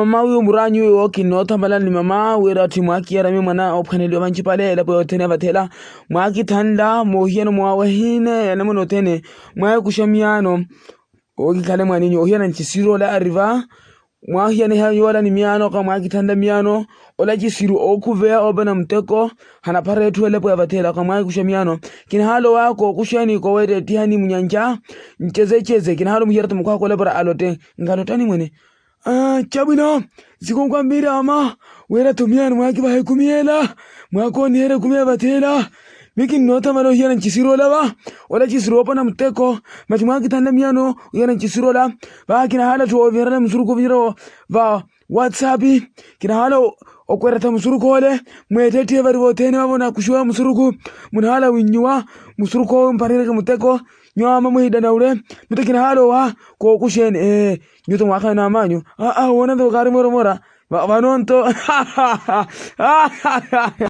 mama uyo muranyi uyo kinota mbala ni mama wera ti mwaki yara mi mwana ophanelio banchi pale la po tene batela mwaki thanda mohiano mwawahine na mono tene mwa kushamiano ogi kale mwani nyohiana nchisiro la arriva mwahiane ha yola ni miano ka mwaki thanda miano ola jisiru okuvea obana mteko hana pare tuele po batela ka mwaki kushamiano kin halo wako kushani ko wede tihani munyanja cheze kin halo muhirata mukwa ko lebara alote ngalotani mwene chabino ziko kwambira ama wera tumiana mwaki bahe kumiela mwako nihere kumia batela miki nota maro hiana nchisiro ba ola chisiro pana mteko mwaki thanda miano hiana nchisiro la ba kina hala to overa msuruko viro va WhatsApp kina hala okwerata musuruko ole mwetete bari botene babona kushwa musuruko munhala winywa musuruko mparire ke muteko nyama muhida na ule mutekina halo wa ko kushene nyuto mwaka na manyu wona ndo gari mora banonto